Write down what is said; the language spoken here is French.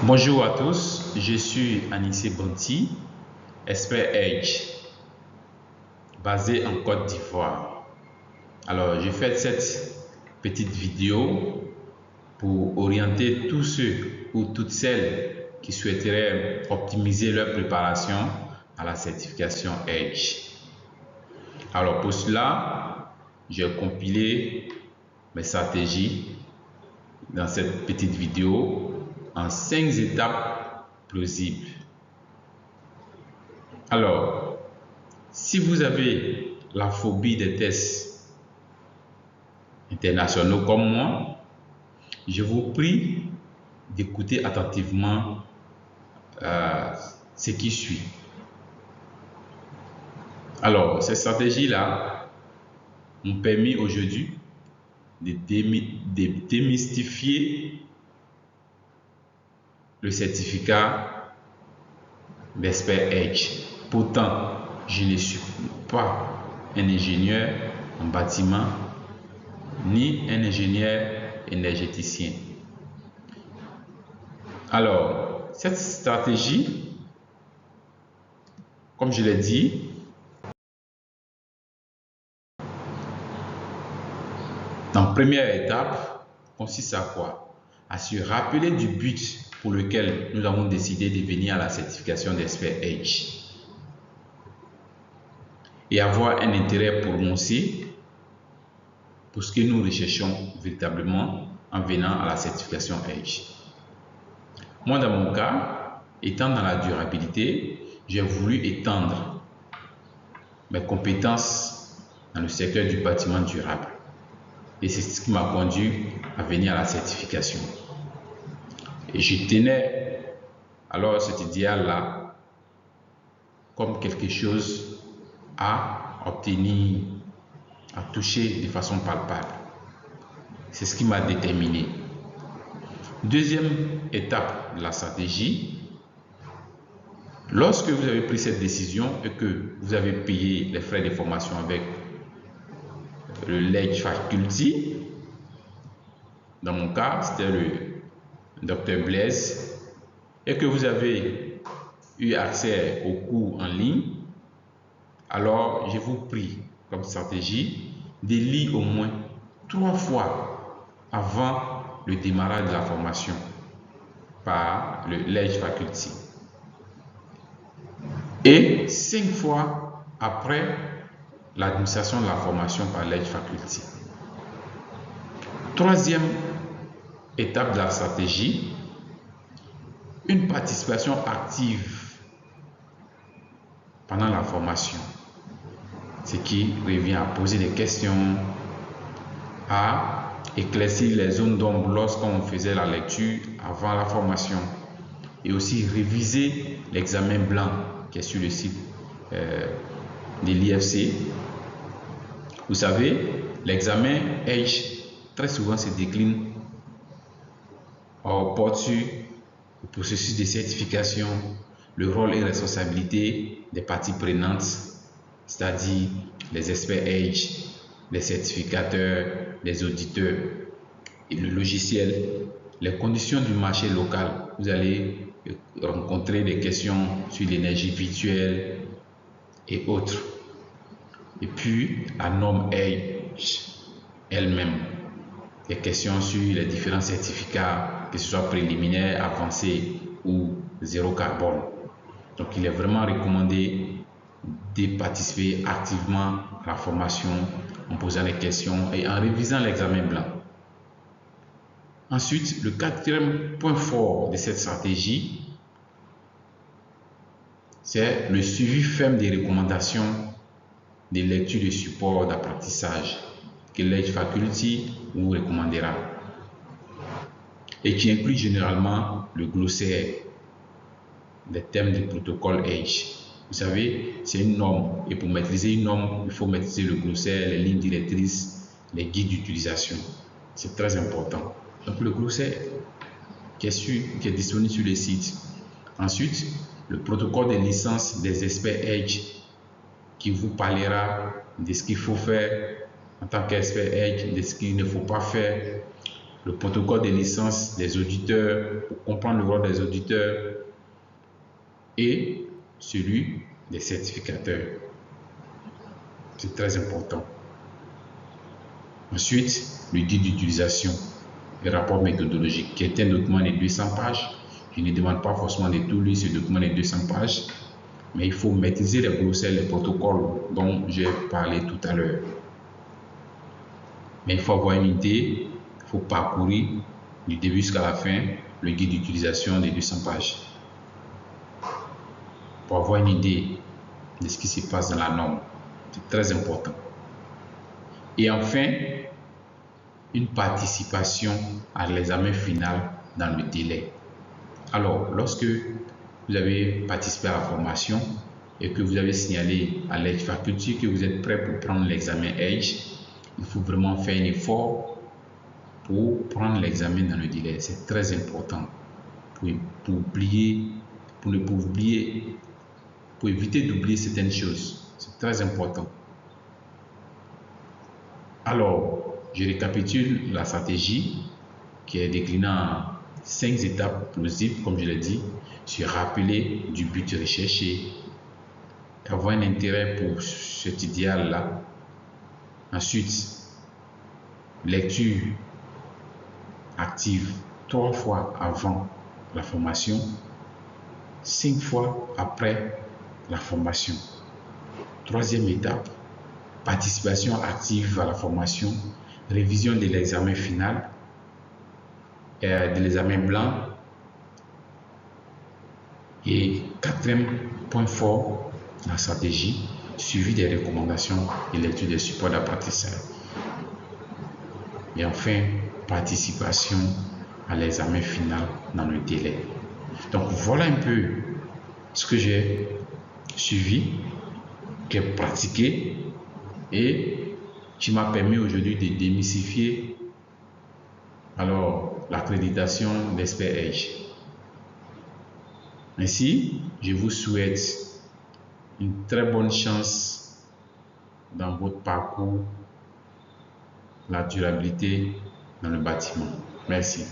Bonjour à tous, je suis Anissé Bonti, expert Edge, basé en Côte d'Ivoire. Alors, j'ai fait cette petite vidéo pour orienter tous ceux ou toutes celles qui souhaiteraient optimiser leur préparation à la certification Edge. Alors, pour cela, j'ai compilé mes stratégies dans cette petite vidéo en 5 étapes plausibles. Alors, si vous avez la phobie des tests internationaux comme moi, je vous prie d'écouter attentivement ce qui suit. Alors, ces stratégies-là m'ont permis aujourd'hui de démystifier le certificat d'expert Edge. Pourtant, je ne suis pas un ingénieur en bâtiment ni un ingénieur énergéticien. Alors, cette stratégie, comme je l'ai dit, en première étape, consiste à quoi? À se rappeler du but pour lequel nous avons décidé de venir à la certification d'expert Edge et avoir un intérêt prononcé pour ce que nous recherchons véritablement en venant à la certification Edge. Moi, dans mon cas, étant dans la durabilité, j'ai voulu étendre mes compétences dans le secteur du bâtiment durable. Et c'est ce qui m'a conduit à venir à la certification. Et je tenais alors cet idéal-là comme quelque chose à obtenir, à toucher de façon palpable. C'est ce qui m'a déterminé. Deuxième étape de la stratégie, lorsque vous avez pris cette décision et que vous avez payé les frais de formation avec le Edge Faculty, dans mon cas, c'était le Dr Blaise, et que vous avez eu accès aux cours en ligne, alors je vous prie comme stratégie de lire au moins 3 fois avant le démarrage de la formation par le Edge Faculty et 5 fois après l'administration de la formation par l'Edge Faculty. Troisième étape de la stratégie, une participation active pendant la formation, ce qui revient à poser des questions, à éclaircir les zones d'ombre lorsqu'on faisait la lecture avant la formation et aussi réviser l'examen blanc qui est sur le site de l'IFC. Vous savez, l'examen Edge très souvent se décline ou porte sur le processus de certification, le rôle et responsabilité des parties prenantes, c'est-à-dire les experts Edge, les certificateurs, les auditeurs, et le logiciel, les conditions du marché local. Vous allez rencontrer des questions sur l'énergie virtuelle et autres. Et puis la norme Edge elle-même, des questions sur les différents certificats, que ce soit préliminaire, avancé ou zéro carbone. Donc il est vraiment recommandé de participer activement à la formation en posant des questions et en révisant l'examen blanc. Ensuite, le quatrième point fort de cette stratégie, c'est le suivi ferme des recommandations des lectures de support d'apprentissage que l'Edge Faculty vous recommandera et qui inclut généralement le glossaire des thèmes du protocole Edge. Vous savez, c'est une norme et pour maîtriser une norme, il faut maîtriser le glossaire, les lignes directrices, les guides d'utilisation. C'est très important. Donc le glossaire qui est disponible sur le site. Ensuite, le protocole de licence des experts Edge qui vous parlera de ce qu'il faut faire en tant qu'expert Edge, de ce qu'il ne faut pas faire, le protocole de licence des auditeurs, pour comprendre le rôle des auditeurs, et celui des certificateurs. C'est très important. Ensuite, le guide d'utilisation, le rapport méthodologique, qui est un document de 200 pages. Je ne demande pas forcément de tout lire ce document de 200 pages, mais il faut maîtriser les glossaires, les protocoles dont j'ai parlé tout à l'heure. Mais il faut avoir une idée, il faut parcourir du début jusqu'à la fin le guide d'utilisation de 200 pages. Pour avoir une idée de ce qui se passe dans la norme. C'est très important. Et enfin, une participation à l'examen final dans le délai. Alors, lorsque vous avez participé à la formation et que vous avez signalé à l'Edge Faculty que vous êtes prêt pour prendre l'examen Edge, il faut vraiment faire un effort pour prendre l'examen dans le délai. C'est très important pour éviter d'oublier certaines choses. C'est très important. Alors, je récapitule la stratégie qui est déclinée en 5 étapes plausibles, comme je l'ai dit, se rappeler du but recherché, avoir un intérêt pour cet idéal-là. Ensuite, lecture active 3 fois avant la formation, 5 fois après la formation. Troisième étape, participation active à la formation, révision de l'examen final, de l'examen blanc. Et quatrième point fort, la stratégie, suivi des recommandations et lecture des supports d'apprentissage. Et enfin, participation à l'examen final dans le délai. Donc voilà un peu ce que j'ai suivi, que j'ai pratiqué et qui m'a permis aujourd'hui de démystifier alors l'accréditation d'Expert Edge. Ainsi, je vous souhaite une très bonne chance dans votre parcours, la durabilité dans le bâtiment. Merci.